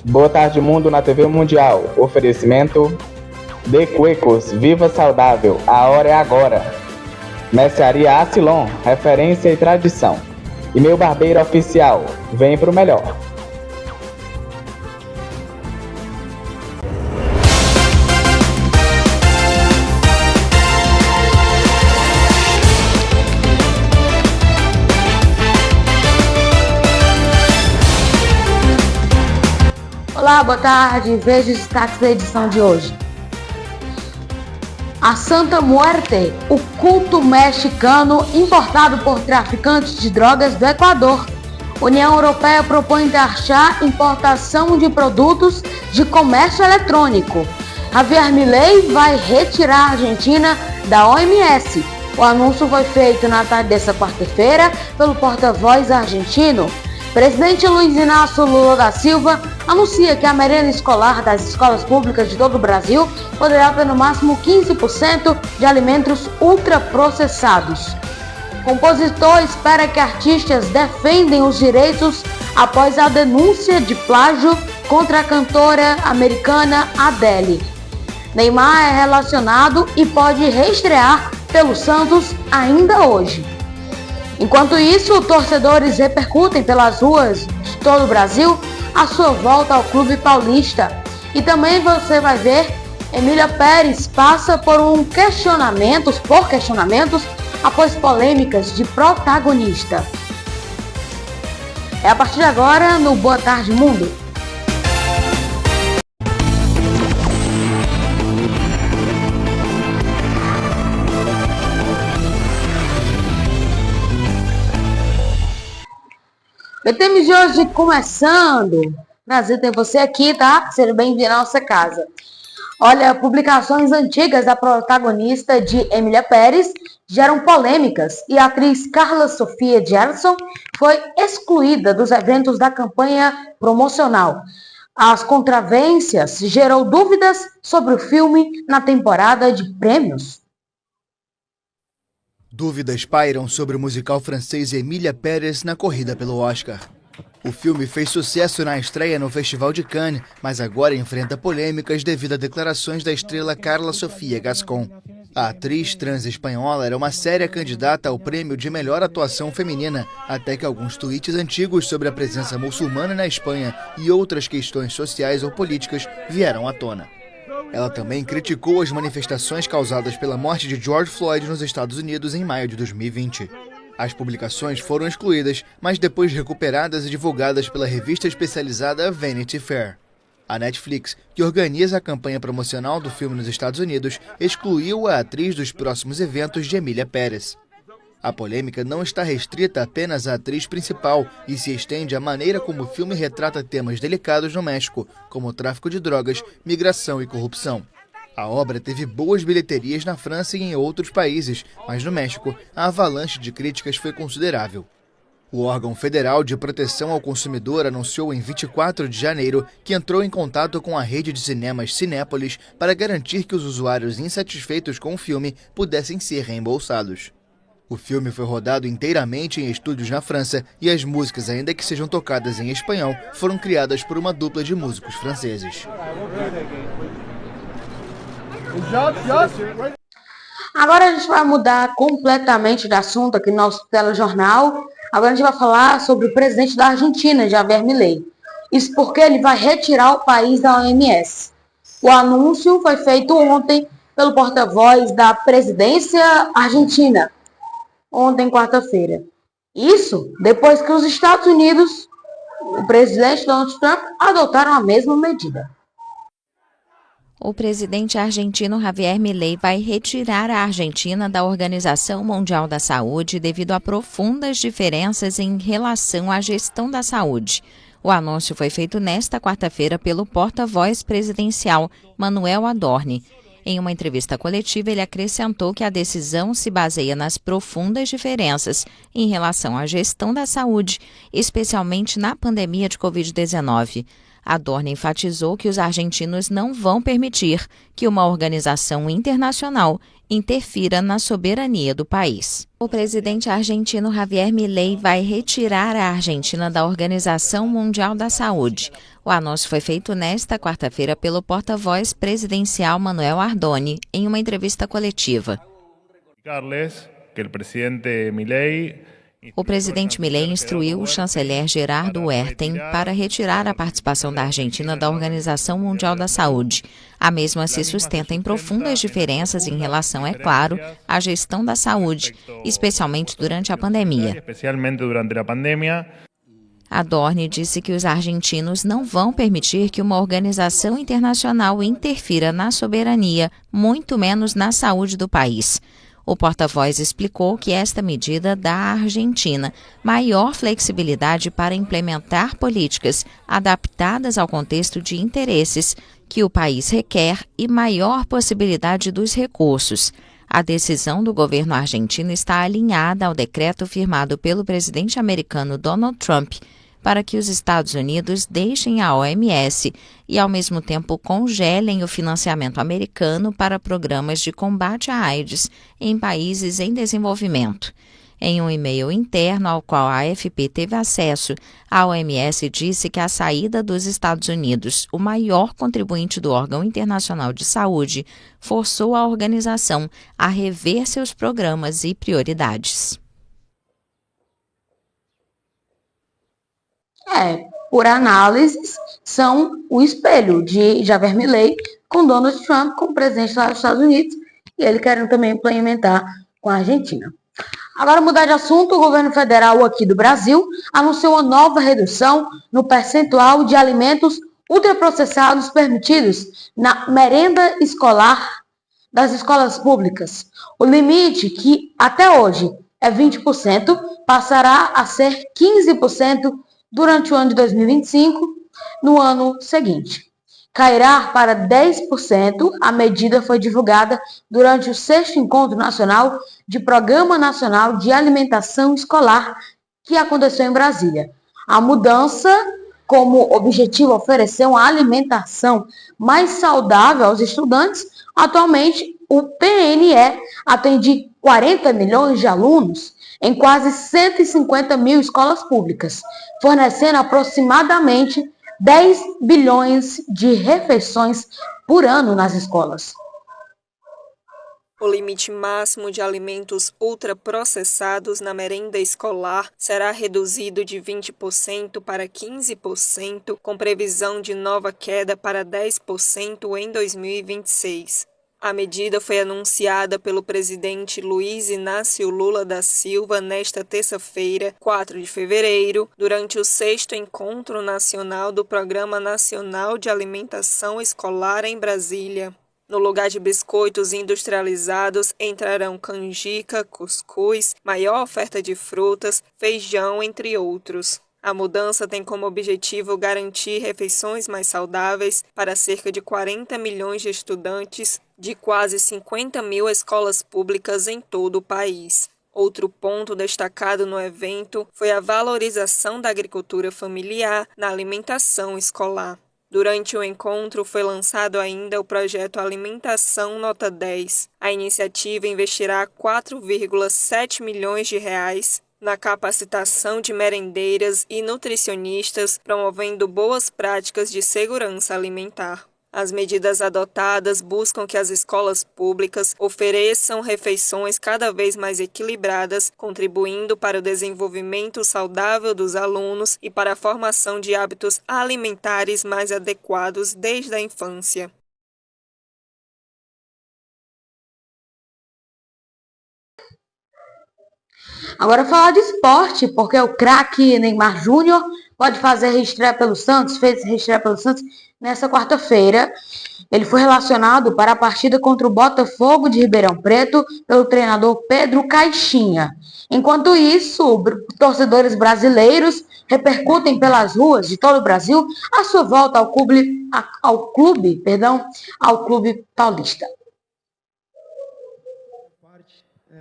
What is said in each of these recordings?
Boa tarde, mundo na TV Mundial. Oferecimento de Cuecos, viva saudável, a hora é agora. Mercearia Acilon, referência e tradição. E meu barbeiro oficial, vem pro melhor. Olá, boa tarde. Veja os destaques da edição de hoje. A Santa Muerte, o culto mexicano importado por traficantes de drogas do Equador. União Europeia propõe taxar importação de produtos de comércio eletrônico. Javier Milei vai retirar a Argentina da OMS. O anúncio foi feito na tarde desta quarta-feira pelo porta-voz argentino. Presidente Luiz Inácio Lula da Silva anuncia que a merenda escolar das escolas públicas de todo o Brasil poderá ter no máximo 15% de alimentos ultraprocessados. Compositor espera que artistas defendem os direitos após a denúncia de plágio contra a cantora americana Adele. Neymar é relacionado e pode reestrear pelo Santos ainda hoje. Enquanto isso, torcedores repercutem pelas ruas de todo o Brasil a sua volta ao clube paulista. E também você vai ver Emília Pérez passa por questionamentos após polêmicas de protagonista. É a partir de agora no Boa Tarde Mundo. BTMs de hoje começando. Prazer ter você aqui, tá? Seja bem-vindo à nossa casa. Olha, publicações antigas da protagonista de Emília Pérez geram polêmicas e a atriz Carla Sofia Gerson foi excluída dos eventos da campanha promocional. As controvérsias gerou dúvidas sobre o filme na temporada de prêmios. Dúvidas pairam sobre o musical francês Emília Pérez na corrida pelo Oscar. O filme fez sucesso na estreia no Festival de Cannes, mas agora enfrenta polêmicas devido a declarações da estrela Carla Sofia Gascon. A atriz trans espanhola era uma séria candidata ao prêmio de melhor atuação feminina, até que alguns tweets antigos sobre a presença muçulmana na Espanha e outras questões sociais ou políticas vieram à tona. Ela também criticou as manifestações causadas pela morte de George Floyd nos Estados Unidos em maio de 2020. As publicações foram excluídas, mas depois recuperadas e divulgadas pela revista especializada Vanity Fair. A Netflix, que organiza a campanha promocional do filme nos Estados Unidos, excluiu a atriz dos próximos eventos de Emília Pérez. A polêmica não está restrita apenas à atriz principal e se estende à maneira como o filme retrata temas delicados no México, como o tráfico de drogas, migração e corrupção. A obra teve boas bilheterias na França e em outros países, mas no México a avalanche de críticas foi considerável. O órgão federal de proteção ao consumidor anunciou em 24 de janeiro que entrou em contato com a rede de cinemas Cinépolis para garantir que os usuários insatisfeitos com o filme pudessem ser reembolsados. O filme foi rodado inteiramente em estúdios na França e as músicas, ainda que sejam tocadas em espanhol, foram criadas por uma dupla de músicos franceses. Agora a gente vai mudar completamente de assunto aqui no nosso telejornal. Agora a gente vai falar sobre o presidente da Argentina, Javier Milei. Isso porque ele vai retirar o país da OMS. O anúncio foi feito ontem pelo porta-voz da presidência argentina. Ontem, quarta-feira. Isso depois que os Estados Unidos, o presidente Donald Trump, adotaram a mesma medida. O presidente argentino Javier Milei vai retirar a Argentina da Organização Mundial da Saúde devido a profundas diferenças em relação à gestão da saúde. O anúncio foi feito nesta quarta-feira pelo porta-voz presidencial, Manuel Adorni. Em uma entrevista coletiva, ele acrescentou que a decisão se baseia nas profundas diferenças em relação à gestão da saúde, especialmente na pandemia de Covid-19. Adorni enfatizou que os argentinos não vão permitir que uma organização internacional interfira na soberania do país. O presidente argentino Javier Milei vai retirar a Argentina da Organização Mundial da Saúde. O anúncio foi feito nesta quarta-feira pelo porta-voz presidencial Manuel Ardoni, em uma entrevista coletiva. O presidente Milei instruiu o chanceler Gerardo Huerten para retirar a participação da Argentina da Organização Mundial da Saúde. A mesma se sustenta em profundas diferenças em relação, é claro, à gestão da saúde, especialmente durante a pandemia. Adorni disse que os argentinos não vão permitir que uma organização internacional interfira na soberania, muito menos na saúde do país. O porta-voz explicou que esta medida dá à Argentina maior flexibilidade para implementar políticas adaptadas ao contexto de interesses que o país requer e maior possibilidade dos recursos. A decisão do governo argentino está alinhada ao decreto firmado pelo presidente americano Donald Trump para que os Estados Unidos deixem a OMS e, ao mesmo tempo, congelem o financiamento americano para programas de combate à AIDS em países em desenvolvimento. Em um e-mail interno ao qual a AFP teve acesso, a OMS disse que a saída dos Estados Unidos, o maior contribuinte do órgão internacional de saúde, forçou a organização a rever seus programas e prioridades. Por análises, são o espelho de Javier Milei com Donald Trump como presidente dos Estados Unidos e ele querendo também implementar com a Argentina. Agora, mudar de assunto, o governo federal aqui do Brasil anunciou uma nova redução no percentual de alimentos ultraprocessados permitidos na merenda escolar das escolas públicas. O limite, que até hoje é 20%, passará a ser 15% durante o ano de 2025, no ano seguinte. Cairá para 10%, a medida foi divulgada durante o 6º Encontro Nacional de Programa Nacional de Alimentação Escolar, que aconteceu em Brasília. A mudança, como objetivo oferecer uma alimentação mais saudável aos estudantes, atualmente o PNE atende 40 milhões de alunos em quase 150 mil escolas públicas, fornecendo aproximadamente 10 bilhões de refeições por ano nas escolas. O limite máximo de alimentos ultraprocessados na merenda escolar será reduzido de 20% para 15%, com previsão de nova queda para 10% em 2026. A medida foi anunciada pelo presidente Luiz Inácio Lula da Silva nesta terça-feira, 4 de fevereiro, durante o 6º Encontro Nacional do Programa Nacional de Alimentação Escolar em Brasília. No lugar de biscoitos industrializados entrarão canjica, cuscuz, maior oferta de frutas, feijão, entre outros. A mudança tem como objetivo garantir refeições mais saudáveis para cerca de 40 milhões de estudantes de quase 50 mil escolas públicas em todo o país. Outro ponto destacado no evento foi a valorização da agricultura familiar na alimentação escolar. Durante o encontro foi lançado ainda o projeto Alimentação Nota 10. A iniciativa investirá 4,7 milhões de reais na capacitação de merendeiras e nutricionistas, promovendo boas práticas de segurança alimentar. As medidas adotadas buscam que as escolas públicas ofereçam refeições cada vez mais equilibradas, contribuindo para o desenvolvimento saudável dos alunos e para a formação de hábitos alimentares mais adequados desde a infância. Agora falar de esporte, porque o craque Neymar Júnior pode fazer reestreia pelo Santos, fez reestreia pelo Santos nessa quarta-feira. Ele foi relacionado para a partida contra o Botafogo de Ribeirão Preto pelo treinador Pedro Caixinha. Enquanto isso, torcedores brasileiros repercutem pelas ruas de todo o Brasil a sua volta ao clube paulista.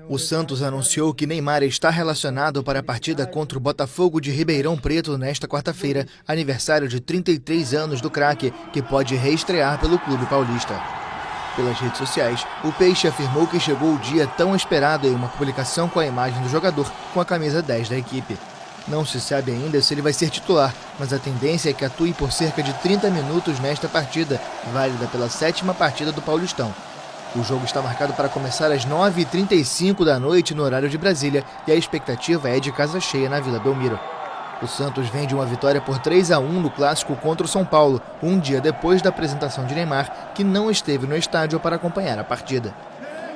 O Santos anunciou que Neymar está relacionado para a partida contra o Botafogo de Ribeirão Preto nesta quarta-feira, aniversário de 33 anos do craque, que pode reestrear pelo clube paulista. Pelas redes sociais, o Peixe afirmou que chegou o dia tão esperado em uma publicação com a imagem do jogador com a camisa 10 da equipe. Não se sabe ainda se ele vai ser titular, mas a tendência é que atue por cerca de 30 minutos nesta partida, válida pela 7ª partida do Paulistão. O jogo está marcado para começar às 9h35 da noite no horário de Brasília e a expectativa é de casa cheia na Vila Belmiro. O Santos vem de uma vitória por 3-1 no clássico contra o São Paulo, um dia depois da apresentação de Neymar, que não esteve no estádio para acompanhar a partida.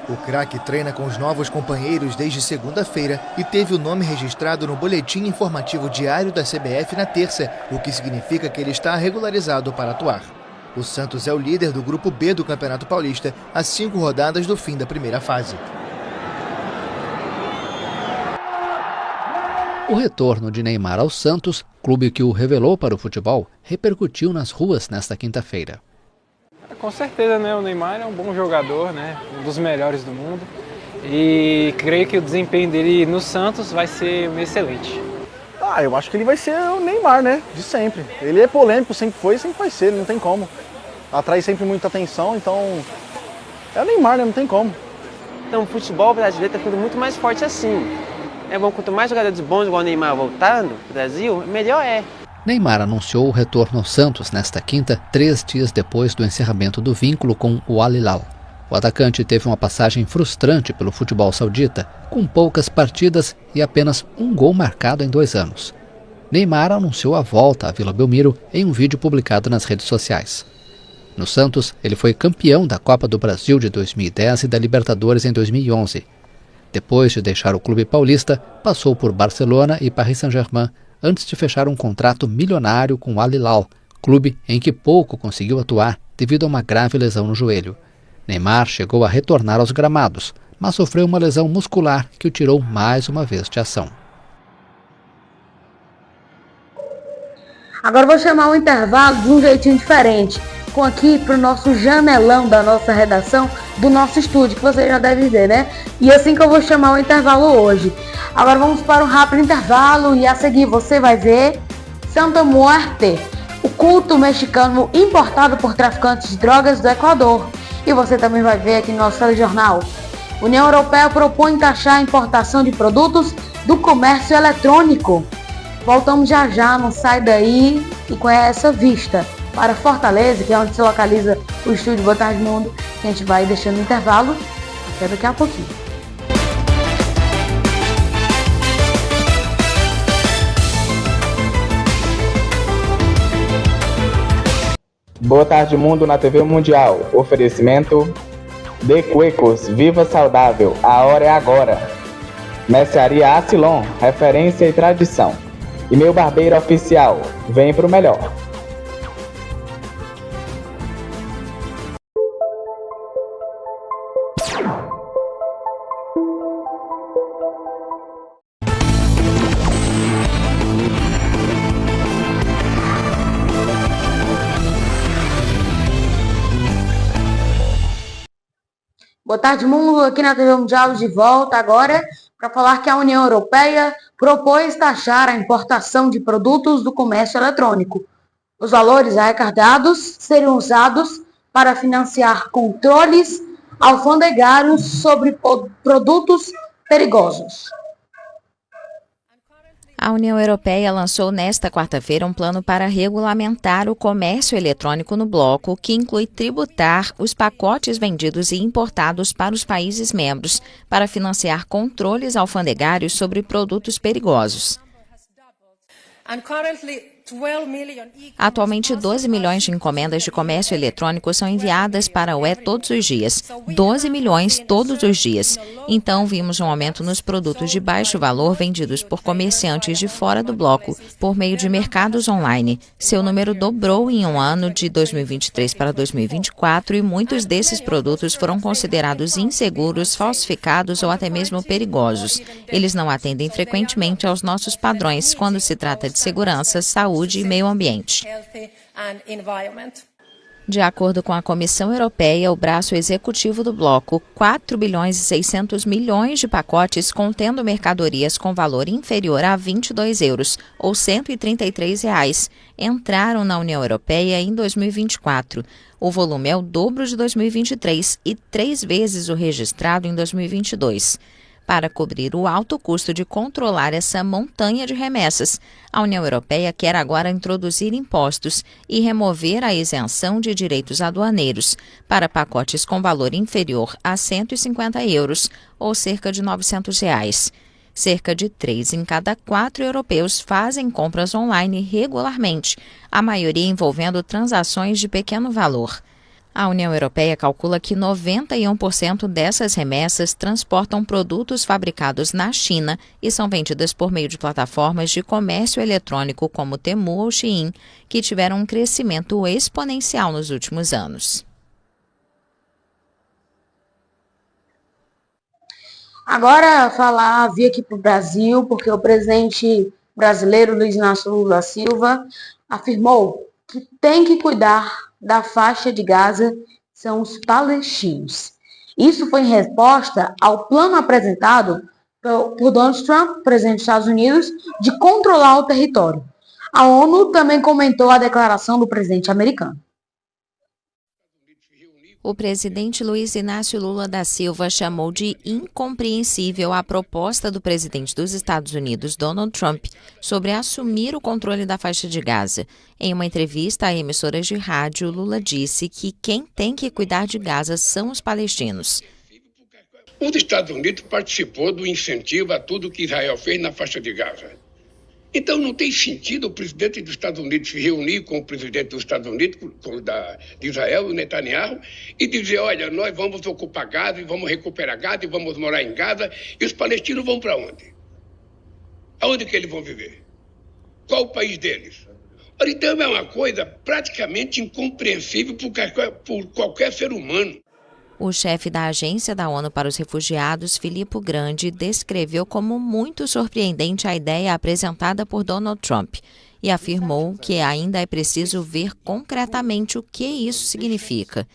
O craque treina com os novos companheiros desde segunda-feira e teve o nome registrado no boletim informativo diário da CBF na terça, o que significa que ele está regularizado para atuar. O Santos é o líder do grupo B do Campeonato Paulista, a 5 rodadas do fim da primeira fase. O retorno de Neymar ao Santos, clube que o revelou para o futebol, repercutiu nas ruas nesta quinta-feira. Com certeza, né? O Neymar é um bom jogador, né? Um dos melhores do mundo. E creio que o desempenho dele no Santos vai ser excelente. Eu acho que ele vai ser o Neymar, né? De sempre. Ele é polêmico, sempre foi e sempre vai ser, não tem como. Atrai sempre muita atenção, então é o Neymar, né? Não tem como. Então o futebol brasileiro está ficando muito mais forte assim. É bom, quanto mais jogadores bons igual o Neymar voltando pro Brasil, melhor é. Neymar anunciou o retorno ao Santos nesta quinta, 3 dias depois do encerramento do vínculo com o Al Hilal. O atacante teve uma passagem frustrante pelo futebol saudita, com poucas partidas e apenas um gol marcado em 2 anos. Neymar anunciou a volta à Vila Belmiro em um vídeo publicado nas redes sociais. No Santos, ele foi campeão da Copa do Brasil de 2010 e da Libertadores em 2011. Depois de deixar o clube paulista, passou por Barcelona e Paris Saint-Germain, antes de fechar um contrato milionário com o Al Hilal, clube em que pouco conseguiu atuar devido a uma grave lesão no joelho. Neymar chegou a retornar aos gramados, mas sofreu uma lesão muscular que o tirou mais uma vez de ação. Agora vou chamar o intervalo de um jeitinho diferente, com aqui para o nosso janelão da nossa redação, do nosso estúdio, que você já deve ver, né? E assim que eu vou chamar o intervalo hoje. Agora vamos para um rápido intervalo e a seguir você vai ver Santa Muerte, o culto mexicano importado por traficantes de drogas do Equador. E você também vai ver aqui no nosso telejornal. União Europeia propõe taxar a importação de produtos do comércio eletrônico. Voltamos já já, não sai daí e com essa vista para Fortaleza, que é onde se localiza o estúdio Boa Tarde Mundo, que a gente vai deixando no intervalo até daqui a pouquinho. Boa Tarde Mundo na TV Mundial. Oferecimento De Cuecos, Viva Saudável, a hora é agora. Mercearia Asilon, referência e tradição. E meu barbeiro oficial, vem pro melhor. Boa tarde, mundo, aqui na TV Mundial de volta agora para falar que a União Europeia propôs taxar a importação de produtos do comércio eletrônico. Os valores arrecadados seriam usados para financiar controles alfandegários sobre produtos perigosos. A União Europeia lançou nesta quarta-feira um plano para regulamentar o comércio eletrônico no bloco, que inclui tributar os pacotes vendidos e importados para os países membros para financiar controles alfandegários sobre produtos perigosos. Atualmente, 12 milhões de encomendas de comércio eletrônico são enviadas para a UE todos os dias. 12 milhões todos os dias. Então, vimos um aumento nos produtos de baixo valor vendidos por comerciantes de fora do bloco por meio de mercados online. Seu número dobrou em um ano, de 2023 para 2024, e muitos desses produtos foram considerados inseguros, falsificados ou até mesmo perigosos. Eles não atendem frequentemente aos nossos padrões quando se trata de segurança, saúde e meio ambiente. De acordo com a Comissão Europeia, o braço executivo do bloco, 4 bilhões e 600 milhões de pacotes contendo mercadorias com valor inferior a 22 euros, ou R$ 133, entraram na União Europeia em 2024. O volume é o dobro de 2023 e 3 vezes o registrado em 2022. Para cobrir o alto custo de controlar essa montanha de remessas, a União Europeia quer agora introduzir impostos e remover a isenção de direitos aduaneiros para pacotes com valor inferior a €150, ou cerca de R$900. Cerca de 3 em cada 4 europeus fazem compras online regularmente, a maioria envolvendo transações de pequeno valor. A União Europeia calcula que 91% dessas remessas transportam produtos fabricados na China e são vendidas por meio de plataformas de comércio eletrônico como Temu ou Shein, que tiveram um crescimento exponencial nos últimos anos. Agora vir aqui para o Brasil, porque o presidente brasileiro Luiz Inácio Lula da Silva afirmou que tem que cuidar da faixa de Gaza são os palestinos. Isso foi em resposta ao plano apresentado por Donald Trump, presidente dos Estados Unidos, de controlar o território. A ONU também comentou a declaração do presidente americano. O presidente Luiz Inácio Lula da Silva chamou de incompreensível a proposta do presidente dos Estados Unidos, Donald Trump, sobre assumir o controle da faixa de Gaza. Em uma entrevista a emissoras de rádio, Lula disse que quem tem que cuidar de Gaza são os palestinos. Os Estados Unidos participou do incentivo a tudo que Israel fez na faixa de Gaza. Então não tem sentido o presidente dos Estados Unidos se reunir com o presidente dos Estados Unidos, de Israel, o Netanyahu, e dizer, olha, nós vamos ocupar Gaza, e vamos recuperar Gaza, e vamos morar em Gaza, e os palestinos vão para onde? Aonde que eles vão viver? Qual o país deles? Ora, então é uma coisa praticamente incompreensível por qualquer ser humano. O chefe da Agência da ONU para os Refugiados, Filippo Grandi, descreveu como muito surpreendente a ideia apresentada por Donald Trump e afirmou que ainda é preciso ver concretamente o que isso significa.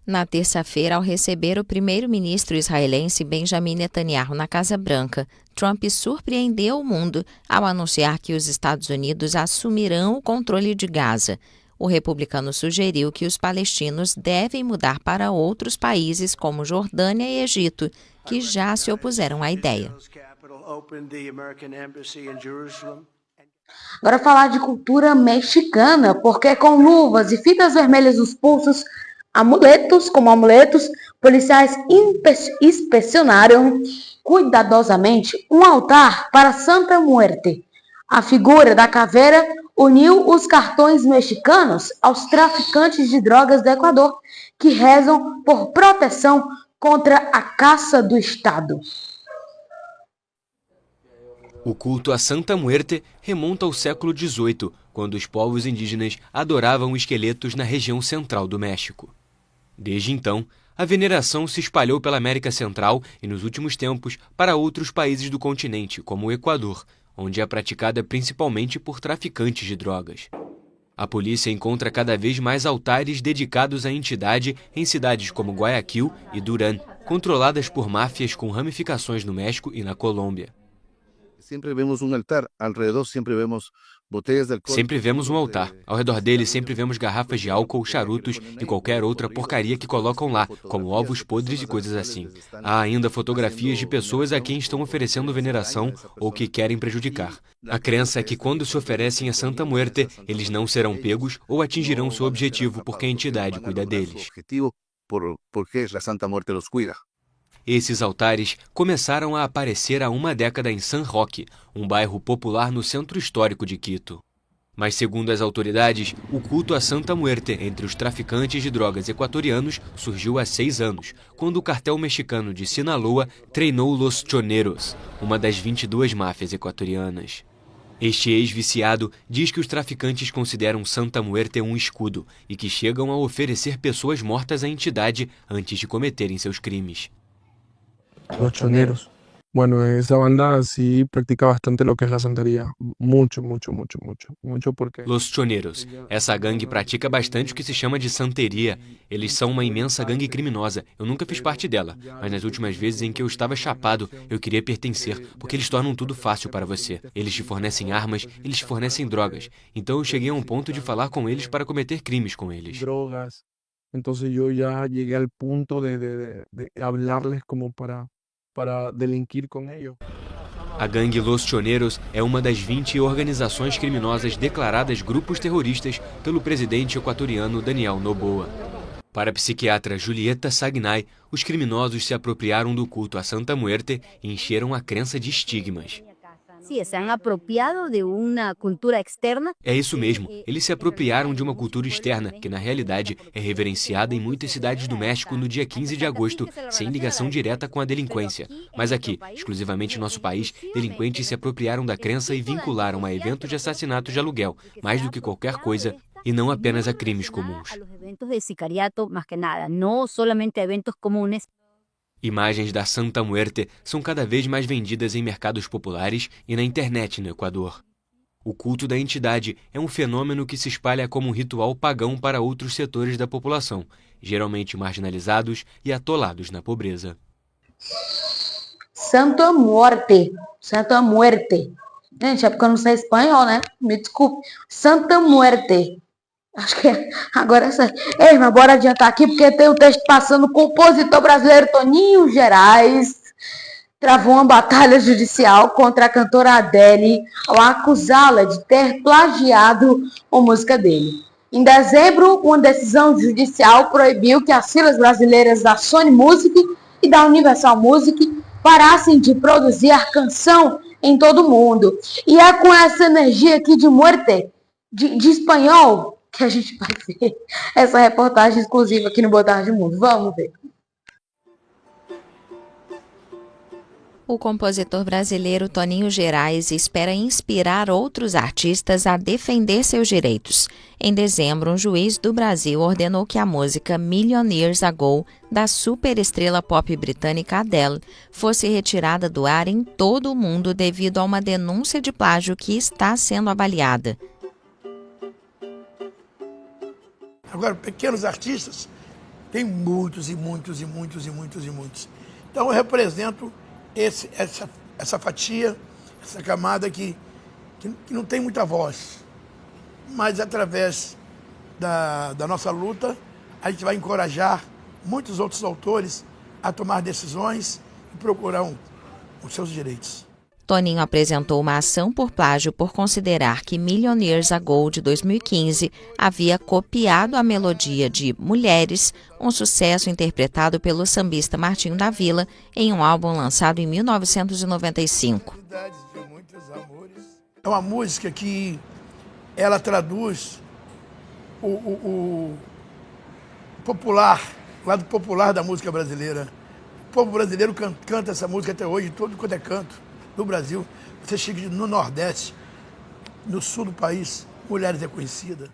Na terça-feira, ao receber o primeiro-ministro israelense Benjamin Netanyahu na Casa Branca, Trump surpreendeu o mundo ao anunciar que os Estados Unidos assumirão o controle de Gaza. O republicano sugeriu que os palestinos devem mudar para outros países como Jordânia e Egito, que já se opuseram à ideia. Agora falar de cultura mexicana, porque com luvas e fitas vermelhas nos pulsos, amuletos, policiais inspecionaram cuidadosamente um altar para Santa Muerte. A figura da caveira uniu os cartões mexicanos aos traficantes de drogas do Equador, que rezam por proteção contra a caça do Estado. O culto a Santa Muerte remonta ao século XVIII, quando os povos indígenas adoravam esqueletos na região central do México. Desde então, a veneração se espalhou pela América Central e, nos últimos tempos, para outros países do continente, como o Equador, onde é praticada principalmente por traficantes de drogas. A polícia encontra cada vez mais altares dedicados à entidade em cidades como Guayaquil e Durán, controladas por máfias com ramificações no México e na Colômbia. Sempre vemos um altar, alrededor sempre vemos botelhas de álcool. Sempre vemos um altar. Ao redor dele sempre vemos garrafas de álcool, charutos e qualquer outra porcaria que colocam lá, como ovos podres e coisas assim. Há ainda fotografias de pessoas a quem estão oferecendo veneração ou que querem prejudicar. A crença é que quando se oferecem a Santa Muerte, eles não serão pegos ou atingirão seu objetivo porque a entidade cuida deles. Porque a Santa Muerte los cuida. Esses altares começaram a aparecer há uma década em San Roque, um bairro popular no centro histórico de Quito. Mas, segundo as autoridades, o culto a Santa Muerte entre os traficantes de drogas equatorianos surgiu há 6 anos, quando o cartel mexicano de Sinaloa treinou Los Choneros, uma das 22 máfias equatorianas. Este ex-viciado diz que os traficantes consideram Santa Muerte um escudo e que chegam a oferecer pessoas mortas à entidade antes de cometerem seus crimes. Los Choneros. Bueno, esa banda sí practica bastante lo que es la santería. Mucho porque... Los Choneros. Essa gangue pratica bastante o que se chama de santeria. Eles são uma imensa gangue criminosa. Eu nunca fiz parte dela, mas nas últimas vezes em que eu estava chapado, eu queria pertencer, porque eles tornam tudo fácil para você. Eles te fornecem armas, eles te fornecem drogas. Então eu cheguei a um ponto de falar com eles para cometer crimes com eles. Drogas. Entonces yo ya llegué al punto de hablarles como para para delinquir con ellos. A gangue Los Choneros é uma das 20 organizações criminosas declaradas grupos terroristas pelo presidente equatoriano Daniel Noboa. Para a psiquiatra Julieta Sagnay, os criminosos se apropriaram do culto a Santa Muerte e encheram a crença de estigmas. Sí, se han apropiado de una cultura externa. É isso mesmo, eles se apropriaram de uma cultura externa, que na realidade é reverenciada em muitas cidades do México no dia 15 de agosto, sem ligação direta com a delinquência. Mas aqui, exclusivamente em nosso país, delinquentes se apropriaram da crença e vincularam a eventos de assassinato de aluguel, mais do que qualquer coisa, e não apenas a crimes comuns. Eventos de sicariato, más que nada, no solamente eventos comunes. Imagens da Santa Muerte são cada vez mais vendidas em mercados populares e na internet no Equador. O culto da entidade é um fenômeno que se espalha como um ritual pagão para outros setores da população, geralmente marginalizados e atolados na pobreza. Santa Muerte. Santa Muerte. Gente, é porque eu não sei espanhol, né? Me desculpe. Santa Muerte. Acho que agora é certo. Ei, mas bora adiantar aqui, porque tem o texto passando. O compositor brasileiro Toninho Gerais travou uma batalha judicial contra a cantora Adele ao acusá-la de ter plagiado a música dele. Em dezembro, uma decisão judicial proibiu que as siglas brasileiras da Sony Music e da Universal Music parassem de produzir a canção em todo o mundo. E é com essa energia aqui de muerte, de espanhol, que a gente vai ver essa reportagem exclusiva aqui no Boa Tarde Mundo. Vamos ver. O compositor brasileiro Toninho Gerais espera inspirar outros artistas a defender seus direitos. Em dezembro, um juiz do Brasil ordenou que a música Million Years Ago, da superestrela pop britânica Adele, fosse retirada do ar em todo o mundo devido a uma denúncia de plágio que está sendo avaliada. Agora, pequenos artistas, tem muitos e muitos e muitos e muitos e muitos. Então, eu represento essa fatia, essa camada que não tem muita voz. Mas, através da nossa luta, a gente vai encorajar muitos outros autores a tomar decisões e procurar os seus direitos. Toninho apresentou uma ação por plágio por considerar que Million Years Ago, de 2015, havia copiado a melodia de Mulheres, um sucesso interpretado pelo sambista Martinho da Vila, em um álbum lançado em 1995. É uma música que ela traduz o popular, o lado popular da música brasileira. O povo brasileiro canta essa música até hoje, todo quanto é canto. No Brasil, você chega no Nordeste, no sul do país, Mulheres é conhecida.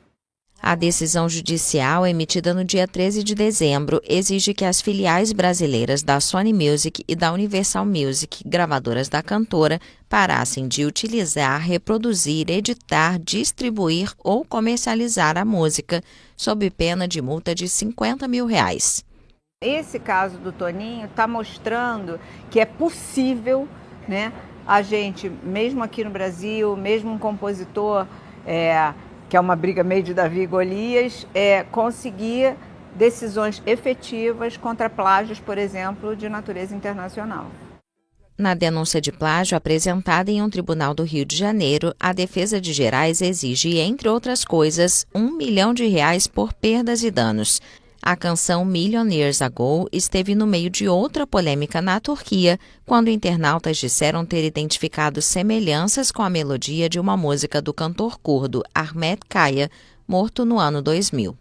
A decisão judicial, emitida no dia 13 de dezembro, exige que as filiais brasileiras da Sony Music e da Universal Music, gravadoras da cantora, parassem de utilizar, reproduzir, editar, distribuir ou comercializar a música, sob pena de multa de R$50 mil. Esse caso do Toninho está mostrando que é possível, né, a gente, mesmo aqui no Brasil, mesmo um compositor, que é uma briga meio de Davi e Golias, conseguir decisões efetivas contra plágios, por exemplo, de natureza internacional. Na denúncia de plágio apresentada em um tribunal do Rio de Janeiro, a defesa de Gerais exige, entre outras coisas, R$1 milhão por perdas e danos. A canção Million Years Ago esteve no meio de outra polêmica na Turquia, quando internautas disseram ter identificado semelhanças com a melodia de uma música do cantor curdo Ahmet Kaya, morto no ano 2000.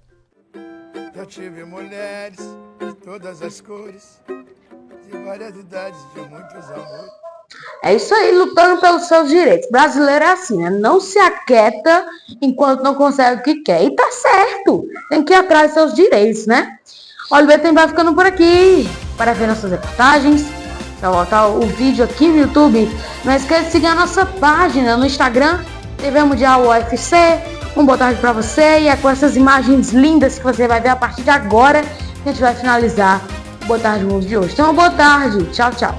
Já tive mulheres de todas as cores, de várias idades, de muitos amores. É isso aí, lutando pelos seus direitos. Brasileiro é assim, né? Não se aquieta enquanto não consegue o que quer. E tá certo, tem que ir atrás dos seus direitos, né? Olha, o BTM vai ficando por aqui. Para ver nossas reportagens, para voltar o vídeo aqui no YouTube, não esqueça de seguir a nossa página no Instagram, TV Mundial UFC. Um boa tarde para você. E é com essas imagens lindas que você vai ver a partir de agora que a gente vai finalizar o Boa Tarde Mundo de hoje. Então, boa tarde. Tchau, tchau.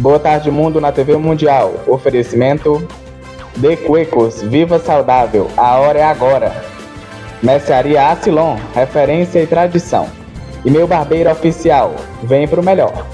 Boa Tarde Mundo na TV Mundial. Oferecimento De Cuecos, viva saudável, a hora é agora. Mercearia Asilon, referência e tradição. E meu barbeiro oficial, vem pro melhor.